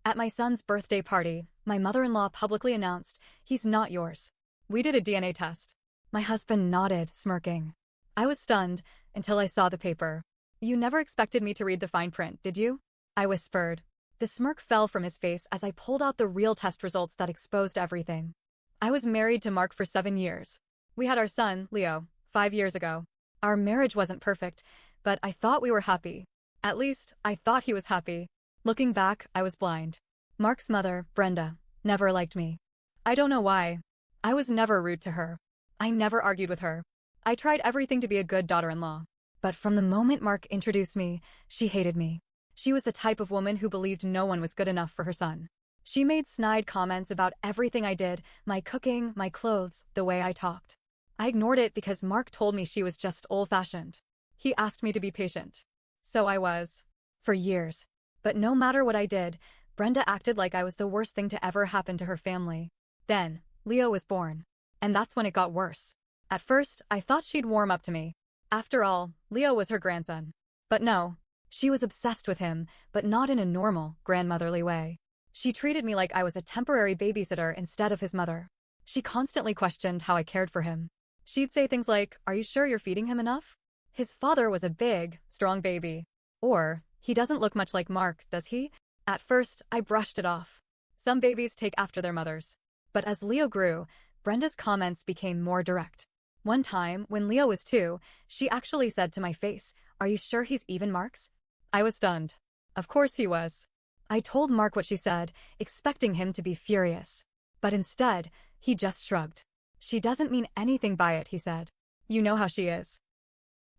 At my son's birthday party, my mother-in-law publicly announced, "He's not yours." We did a DNA test. My husband nodded, smirking. I was stunned until I saw the paper. "You never expected me to read the fine print, did you?" I whispered. The smirk fell from his face as I pulled out the real test results that exposed everything. I was married to Mark for 7 years. We had our son, Leo, 5 years ago. Our marriage wasn't perfect, but I thought we were happy. At least, I thought he was happy. Looking back, I was blind. Mark's mother, Brenda, never liked me. I don't know why. I was never rude to her. I never argued with her. I tried everything to be a good daughter-in-law. But from the moment Mark introduced me, she hated me. She was the type of woman who believed no one was good enough for her son. She made snide comments about everything I did, my cooking, my clothes, the way I talked. I ignored it because Mark told me she was just old-fashioned. He asked me to be patient. So I was. For years. But no matter what I did, Brenda acted like I was the worst thing to ever happen to her family. Then, Leo was born. And that's when it got worse. At first, I thought she'd warm up to me. After all, Leo was her grandson. But no. She was obsessed with him, but not in a normal, grandmotherly way. She treated me like I was a temporary babysitter instead of his mother. She constantly questioned how I cared for him. She'd say things like, "Are you sure you're feeding him enough? His father was a big, strong baby." Or, "He doesn't look much like Mark, does he?" At first, I brushed it off. Some babies take after their mothers. But as Leo grew, Brenda's comments became more direct. One time, when Leo was 2, she actually said to my face, "Are you sure he's even Mark's?" I was stunned. Of course he was. I told Mark what she said, expecting him to be furious. But instead, he just shrugged. "She doesn't mean anything by it," he said. "You know how she is."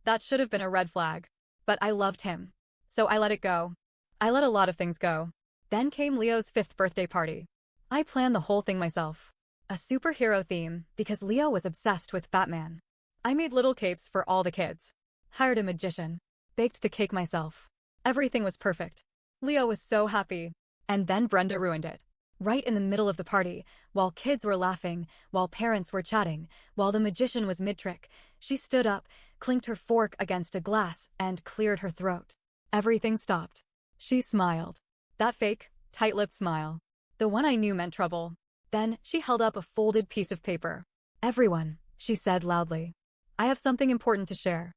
That should have been a red flag. But I loved him. So I let it go. I let a lot of things go. Then came Leo's 5th birthday party. I planned the whole thing myself. A superhero theme, because Leo was obsessed with Batman. I made little capes for all the kids. Hired a magician. Baked the cake myself. Everything was perfect. Leo was so happy. And then Brenda ruined it. Right in the middle of the party, while kids were laughing, while parents were chatting, while the magician was mid-trick, she stood up, clinked her fork against a glass, and cleared her throat. Everything stopped. She smiled. That fake, tight-lipped smile. The one I knew meant trouble. Then, she held up a folded piece of paper. "Everyone," she said loudly. "I have something important to share."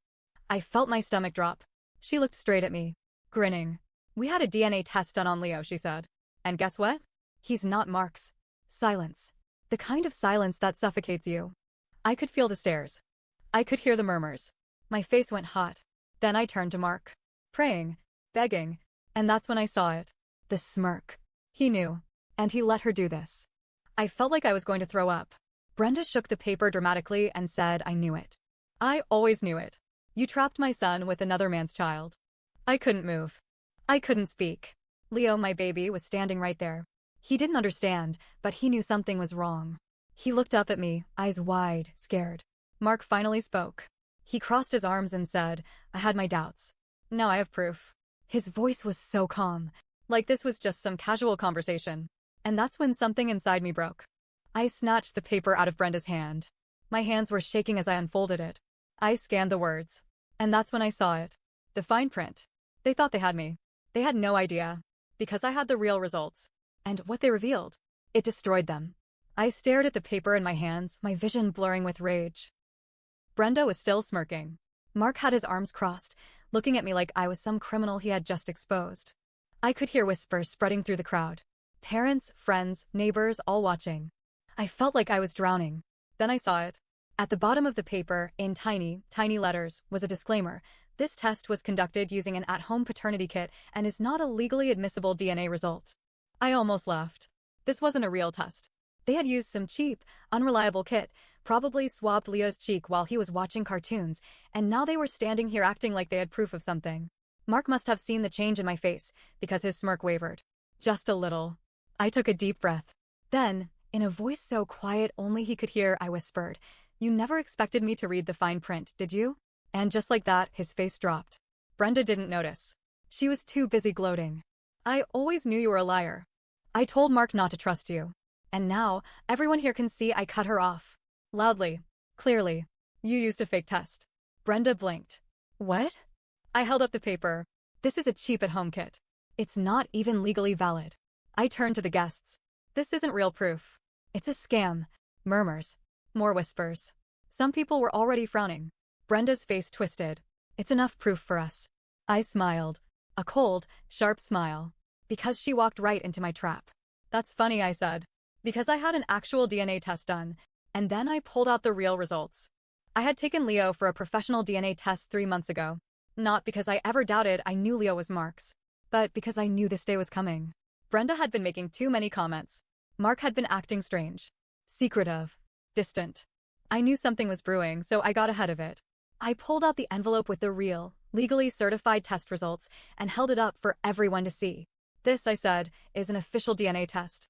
I felt my stomach drop. She looked straight at me, grinning. "We had a DNA test done on Leo," she said. "And guess what? He's not Mark's." Silence. The kind of silence that suffocates you. I could feel the stares. I could hear the murmurs. My face went hot. Then I turned to Mark. Praying. Begging. And that's when I saw it. The smirk. He knew. And he let her do this. I felt like I was going to throw up. Brenda shook the paper dramatically and said I knew it. "I always knew it. You trapped my son with another man's child." I couldn't move. I couldn't speak. Leo, my baby, was standing right there. He didn't understand, but he knew something was wrong. He looked up at me, eyes wide, scared. Mark finally spoke. He crossed his arms and said, "I had my doubts. Now I have proof." His voice was so calm, like this was just some casual conversation. And that's when something inside me broke. I snatched the paper out of Brenda's hand. My hands were shaking as I unfolded it. I scanned the words. And that's when I saw it. The fine print. They thought they had me. They had no idea. Because I had the real results. And what they revealed. It destroyed them. I stared at the paper in my hands, my vision blurring with rage. Brenda was still smirking. Mark had his arms crossed, looking at me like I was some criminal he had just exposed. I could hear whispers spreading through the crowd. Parents, friends, neighbors, all watching. I felt like I was drowning. Then I saw it. At the bottom of the paper, in tiny, tiny letters, was a disclaimer. This test was conducted using an at-home paternity kit and is not a legally admissible DNA result. I almost laughed. This wasn't a real test. They had used some cheap, unreliable kit, probably swabbed Leo's cheek while he was watching cartoons, and now they were standing here acting like they had proof of something. Mark must have seen the change in my face, because his smirk wavered. Just a little. I took a deep breath. Then, in a voice so quiet only he could hear, I whispered, "You never expected me to read the fine print, did you?" And just like that, his face dropped. Brenda didn't notice. She was too busy gloating. "I always knew you were a liar. I told Mark not to trust you. And now, everyone here can see I cut her off." Loudly. Clearly. "You used a fake test." Brenda blinked. "What?" I held up the paper. "This is a cheap at-home kit. It's not even legally valid. I turned to the guests. This isn't real proof. It's a scam. Murmurs. More whispers. Some people were already frowning. Brenda's face twisted. It's enough proof for us. I smiled. A cold, sharp smile. Because she walked right into my trap. That's funny, I said. Because I had an actual DNA test done, and then I pulled out the real results. I had taken Leo for a professional DNA test 3 months ago. Not because I ever doubted I knew Leo was Mark's, but because I knew this day was coming. Brenda had been making too many comments. Mark had been acting strange. Secretive. Distant. I knew something was brewing, so I got ahead of it. I pulled out the envelope with the real, legally certified test results and held it up for everyone to see. This, I said, is an official DNA test.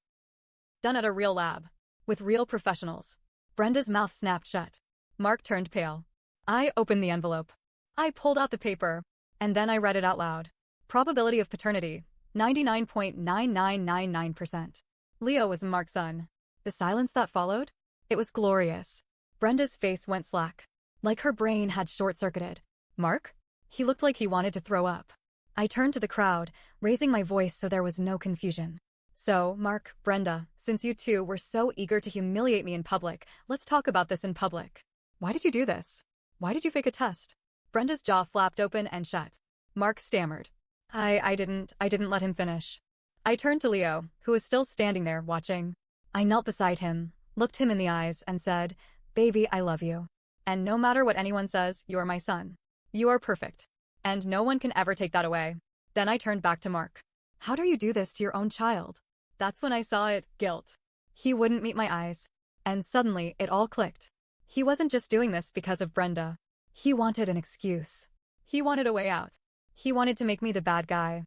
Done at a real lab. With real professionals. Brenda's mouth snapped shut. Mark turned pale. I opened the envelope. I pulled out the paper, and then I read it out loud. Probability of paternity, 99.9999%. Leo was Mark's son. The silence that followed? It was glorious. Brenda's face went slack. Like her brain had short-circuited. Mark? He looked like he wanted to throw up. I turned to the crowd, raising my voice so there was no confusion. So, Mark, Brenda, since you two were so eager to humiliate me in public, let's talk about this in public. Why did you do this? Why did you fake a test? Brenda's jaw flapped open and shut. Mark stammered. I didn't let him finish. I turned to Leo, who was still standing there, watching. I knelt beside him, looked him in the eyes, and said, "Baby, I love you. And no matter what anyone says, you are my son. You are perfect. And no one can ever take that away." Then I turned back to Mark. How dare you do this to your own child? That's when I saw it, guilt. He wouldn't meet my eyes. And suddenly, it all clicked. He wasn't just doing this because of Brenda. He wanted an excuse. He wanted a way out. He wanted to make me the bad guy.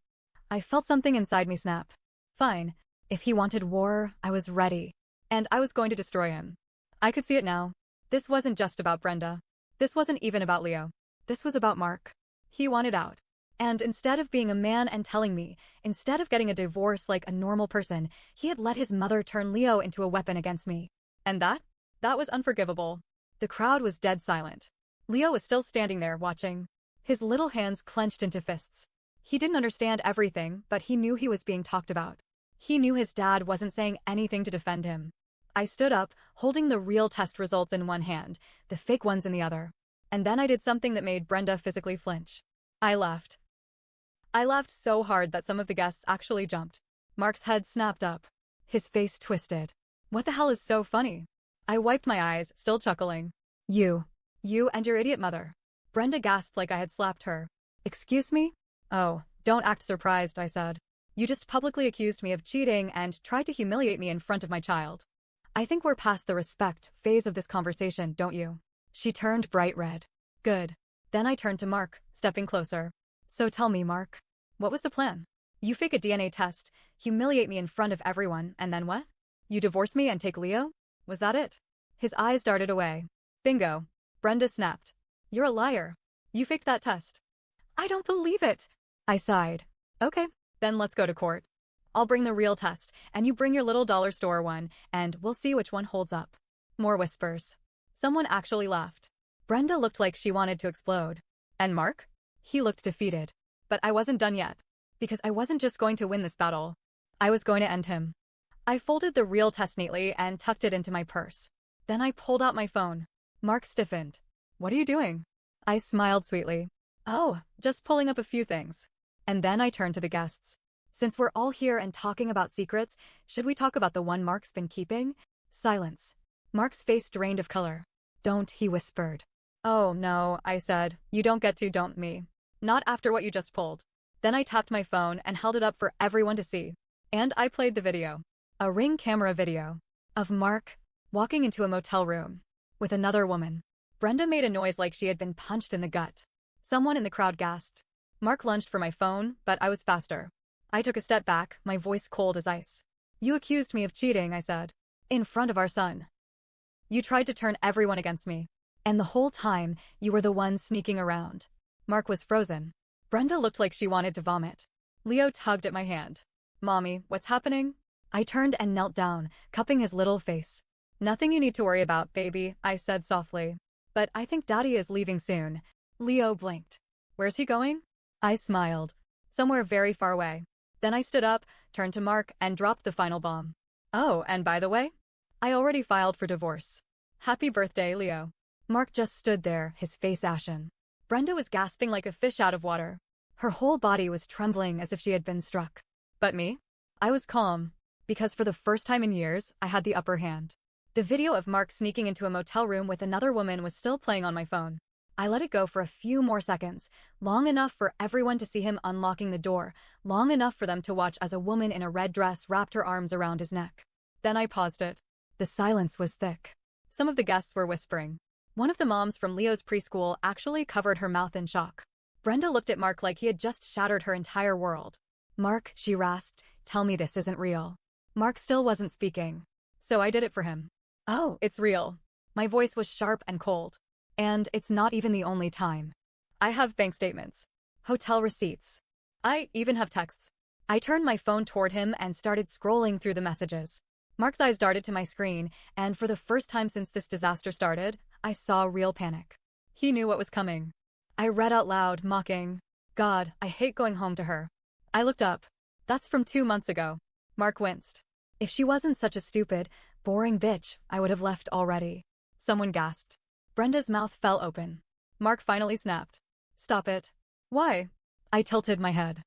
I felt something inside me snap. Fine. If he wanted war, I was ready. And I was going to destroy him. I could see it now. This wasn't just about Brenda. This wasn't even about Leo. This was about Mark. He wanted out. And instead of being a man and telling me, instead of getting a divorce like a normal person, he had let his mother turn Leo into a weapon against me. And that was unforgivable. The crowd was dead silent. Leo was still standing there, watching. His little hands clenched into fists. He didn't understand everything, but he knew he was being talked about. He knew his dad wasn't saying anything to defend him. I stood up, holding the real test results in one hand, the fake ones in the other. And then I did something that made Brenda physically flinch. I laughed. I laughed so hard that some of the guests actually jumped. Mark's head snapped up. His face twisted. What the hell is so funny? I wiped my eyes, still chuckling. You and your idiot mother. Brenda gasped like I had slapped her. Excuse me? Oh, don't act surprised, I said. You just publicly accused me of cheating and tried to humiliate me in front of my child. I think we're past the respect phase of this conversation, don't you? She turned bright red. Good. Then I turned to Mark, stepping closer. So tell me, Mark. What was the plan? You fake a DNA test, humiliate me in front of everyone, and then what? You divorce me and take Leo? Was that it? His eyes darted away. Bingo. Brenda snapped. You're a liar. You faked that test. I don't believe it. I sighed. Okay, then let's go to court. I'll bring the real test, and you bring your little dollar store one, and we'll see which one holds up. More whispers. Someone actually laughed. Brenda looked like she wanted to explode. And Mark? He looked defeated. But I wasn't done yet. Because I wasn't just going to win this battle. I was going to end him. I folded the real test neatly and tucked it into my purse. Then I pulled out my phone. Mark stiffened. What are you doing? I smiled sweetly. Oh, just pulling up a few things. And then I turned to the guests. Since we're all here and talking about secrets, should we talk about the one Mark's been keeping? Silence. Mark's face drained of color. Don't, he whispered. Oh, no, I said. You don't get to, don't me. Not after what you just pulled. Then I tapped my phone and held it up for everyone to see. And I played the video. A Ring camera video. Of Mark walking into a motel room. With another woman. Brenda made a noise like she had been punched in the gut. Someone in the crowd gasped. Mark lunged for my phone, but I was faster. I took a step back, my voice cold as ice. You accused me of cheating, I said. In front of our son. You tried to turn everyone against me. And the whole time, you were the one sneaking around. Mark was frozen. Brenda looked like she wanted to vomit. Leo tugged at my hand. Mommy, what's happening? I turned and knelt down, cupping his little face. Nothing you need to worry about, baby, I said softly. But I think Daddy is leaving soon. Leo blinked. Where's he going? I smiled. Somewhere very far away. Then I stood up, turned to Mark, and dropped the final bomb. Oh, and by the way, I already filed for divorce. Happy birthday, Leo. Mark just stood there, his face ashen. Brenda was gasping like a fish out of water. Her whole body was trembling as if she had been struck. But me? I was calm, because for the first time in years, I had the upper hand. The video of Mark sneaking into a motel room with another woman was still playing on my phone. I let it go for a few more seconds, long enough for everyone to see him unlocking the door, long enough for them to watch as a woman in a red dress wrapped her arms around his neck. Then I paused it. The silence was thick. Some of the guests were whispering. One of the moms from Leo's preschool actually covered her mouth in shock. Brenda looked at Mark like he had just shattered her entire world. Mark, she rasped, tell me this isn't real. Mark still wasn't speaking. So I did it for him. Oh, it's real. My voice was sharp and cold. And it's not even the only time. I have bank statements. Hotel receipts. I even have texts. I turned my phone toward him and started scrolling through the messages. Mark's eyes darted to my screen, and for the first time since this disaster started, I saw real panic. He knew what was coming. I read out loud, mocking, God, I hate going home to her. I looked up. That's from 2 months ago. Mark winced. If she wasn't such a stupid, boring bitch, I would have left already. Someone gasped. Brenda's mouth fell open. Mark finally snapped. Stop it. Why? I tilted my head.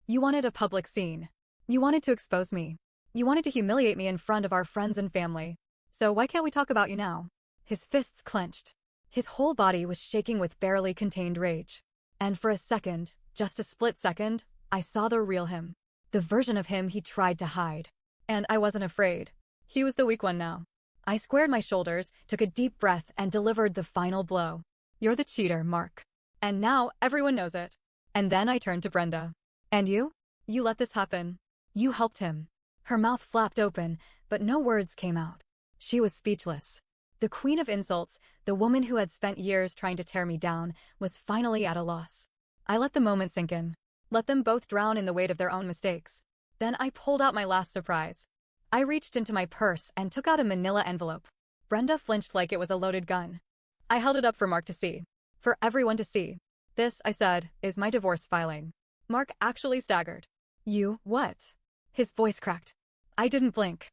You wanted a public scene. You wanted to expose me. You wanted to humiliate me in front of our friends and family. So why can't we talk about you now? His fists clenched. His whole body was shaking with barely contained rage. And for a second, just a split second, I saw the real him. The version of him he tried to hide. And I wasn't afraid. He was the weak one now. I squared my shoulders, took a deep breath, and delivered the final blow. You're the cheater, Mark. And now everyone knows it. And then I turned to Brenda. And you? You let this happen. You helped him. Her mouth flapped open, but no words came out. She was speechless. The queen of insults, the woman who had spent years trying to tear me down, was finally at a loss. I let the moment sink in. Let them both drown in the weight of their own mistakes. Then I pulled out my last surprise. I reached into my purse and took out a manila envelope. Brenda flinched like it was a loaded gun. I held it up for Mark to see. For everyone to see. This, I said, is my divorce filing. Mark actually staggered. You, what? His voice cracked. I didn't blink.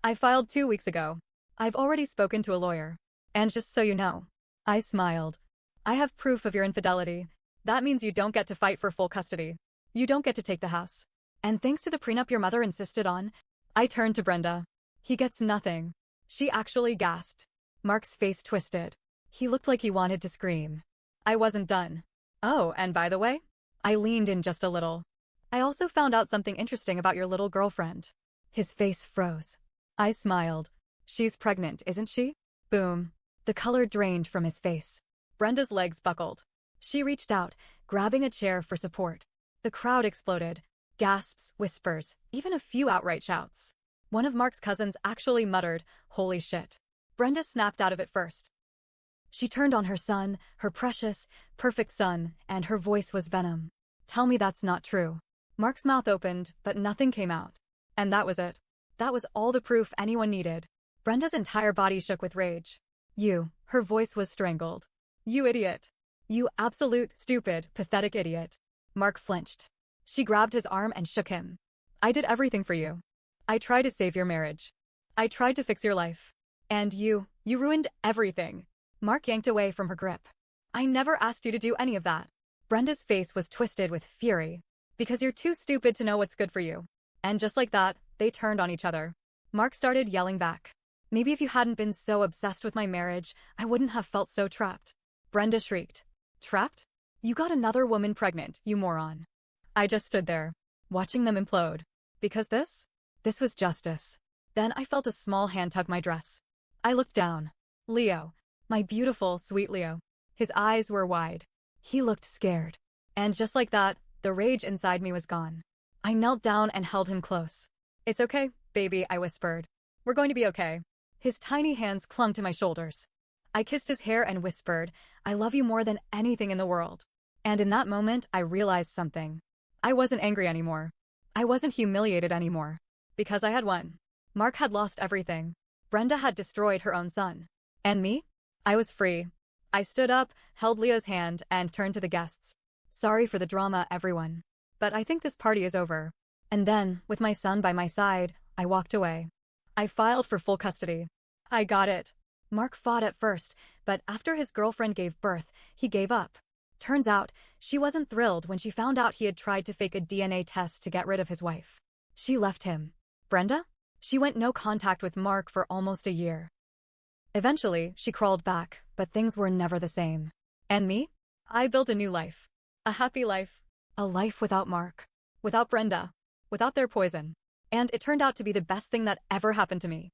I filed 2 weeks ago. I've already spoken to a lawyer. And just so you know. I smiled. I have proof of your infidelity. That means you don't get to fight for full custody. You don't get to take the house. And thanks to the prenup your mother insisted on, I turned to Brenda. He gets nothing. She actually gasped. Mark's face twisted. He looked like he wanted to scream. I wasn't done. Oh, and by the way, I leaned in just a little. I also found out something interesting about your little girlfriend. His face froze. I smiled. She's pregnant, isn't she? Boom. The color drained from his face. Brenda's legs buckled. She reached out, grabbing a chair for support. The crowd exploded. Gasps, whispers, even a few outright shouts. One of Mark's cousins actually muttered, holy shit. Brenda snapped out of it first. She turned on her son, her precious, perfect son, and her voice was venom. Tell me that's not true. Mark's mouth opened, but nothing came out. And that was it. That was all the proof anyone needed. Brenda's entire body shook with rage. You, her voice was strangled. You idiot. You absolute, stupid, pathetic idiot. Mark flinched. She grabbed his arm and shook him. I did everything for you. I tried to save your marriage. I tried to fix your life. And you ruined everything. Mark yanked away from her grip. I never asked you to do any of that. Brenda's face was twisted with fury. Because you're too stupid to know what's good for you. And just like that, they turned on each other. Mark started yelling back. Maybe if you hadn't been so obsessed with my marriage, I wouldn't have felt so trapped. Brenda shrieked. Trapped? You got another woman pregnant, you moron. I just stood there, watching them implode. Because this was justice. Then I felt a small hand tug my dress. I looked down. Leo. My beautiful, sweet Leo. His eyes were wide. He looked scared. And just like that, the rage inside me was gone. I knelt down and held him close. It's okay, baby, I whispered. We're going to be okay. His tiny hands clung to my shoulders. I kissed his hair and whispered, I love you more than anything in the world. And in that moment, I realized something. I wasn't angry anymore. I wasn't humiliated anymore. Because I had won. Mark had lost everything. Brenda had destroyed her own son. And me? I was free. I stood up, held Leo's hand, and turned to the guests. Sorry for the drama, everyone. But I think this party is over. And then, with my son by my side, I walked away. I filed for full custody. I got it. Mark fought at first, but after his girlfriend gave birth, he gave up. Turns out, she wasn't thrilled when she found out he had tried to fake a DNA test to get rid of his wife. She left him. Brenda? She went no contact with Mark for almost a year. Eventually, she crawled back, but things were never the same. And me? I built a new life. A happy life. A life without Mark. Without Brenda. Without their poison. And it turned out to be the best thing that ever happened to me.